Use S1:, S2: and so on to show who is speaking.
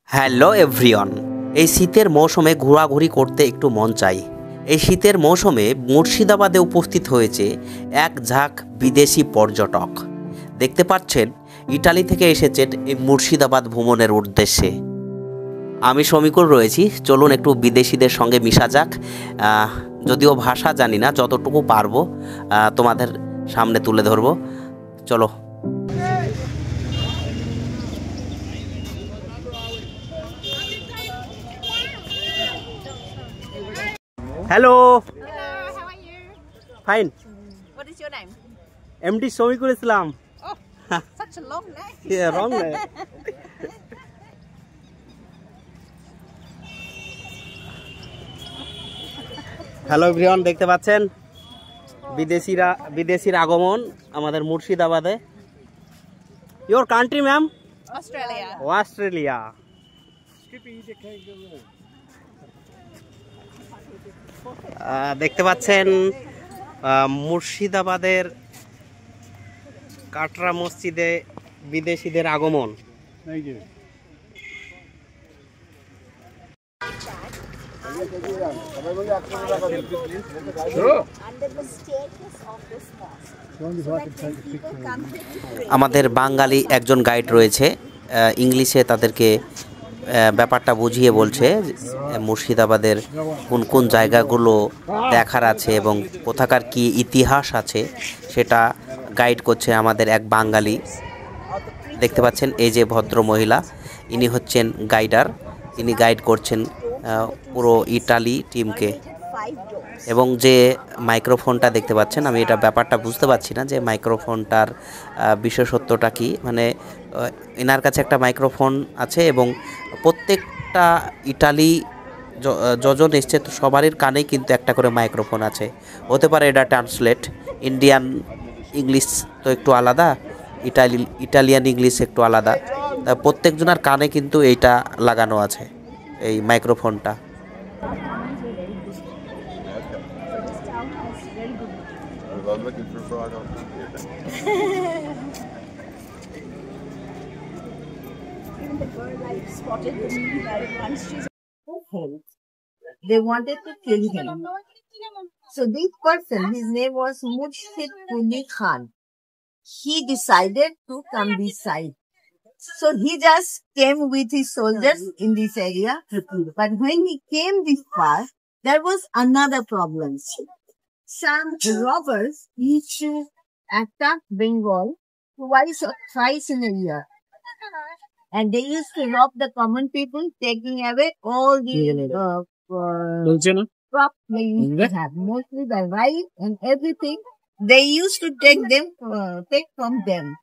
S1: Hello everyone. এই শীতের মৌসুমে ঘোরাঘুরি করতে একটু মন চাই। এই শীতের মৌসুমে মুর্শিদাবাদে উপস্থিত হয়েছে এক ঝাঁক বিদেশি পর্যটক। দেখতে পাচ্ছেন ইটালি থেকে এসেছেন এই মুর্শিদাবাদ ভ্রমণের উদ্দেশ্যে। আমি সমীকুল রয়েছি, চলুন একটু বিদেশিদের সঙ্গে মিশা যাক। যদিও ভাষা জানি না, যতটুকু পারবো তোমাদের সামনে তুলে ধরবো। চলো। Hello.
S2: Hello, how are you?
S1: ফাইন।
S2: What is your name?
S1: MD Samikul Islam.
S2: Oh, such a long name.
S1: রং হ্যালো এভরিওয়ান, দেখতে পাচ্ছেন বিদেশির আগমন আমাদের মুর্শিদাবাদে। Your country ma'am?
S2: Australia.
S1: Australia. দেখতে পাচ্ছেন মুর্শিদাবাদের কাটরা মসজিদে বিদেশিদের আগমন। আমাদের বাঙালি একজন গাইড রয়েছে, ইংলিশে তাদেরকে ব্যাপারটা বুঝিয়ে বলছে মুর্শিদাবাদের কোন কোন জায়গাগুলো দেখার আছে এবং কোথাকার কি ইতিহাস আছে সেটা গাইড করছে আমাদের এক বাঙালি। দেখতে পাচ্ছেন এই যে ভদ্র মহিলা, ইনি হচ্ছেন গাইডার। ইনি গাইড করছেন পুরো ইটালি টিমকে। এবং যে মাইক্রোফোনটা দেখতে পাচ্ছেন, আমি এটা ব্যাপারটা বুঝতে পারছি না যে মাইক্রোফোনটার বিশেষত্বটা কি। মানে এনার কাছে একটা মাইক্রোফোন আছে এবং প্রত্যেকটা ইটালি যজন এসছে তো সবারই কানেই কিন্তু একটা করে মাইক্রোফোন আছে। হতে পারে এটা ট্রান্সলেট, ইন্ডিয়ান ইংলিশ তো একটু আলাদা, ইটালিয়ান ইংলিশ একটু আলাদা। প্রত্যেকজনের কানে কিন্তু এইটা লাগানো আছে, এই মাইক্রোফোনটা।
S3: They wanted to kill him. So this person, his name was Murshid Quli Khan. He decided to come this side. So he just came with his soldiers in this area. But when he came this far, there was another problem. Some robbers used to attack Bengal twice or thrice in a year. And they used to rob the common people, taking away all the crops they used to have, mostly the rice and everything. They used to take from them.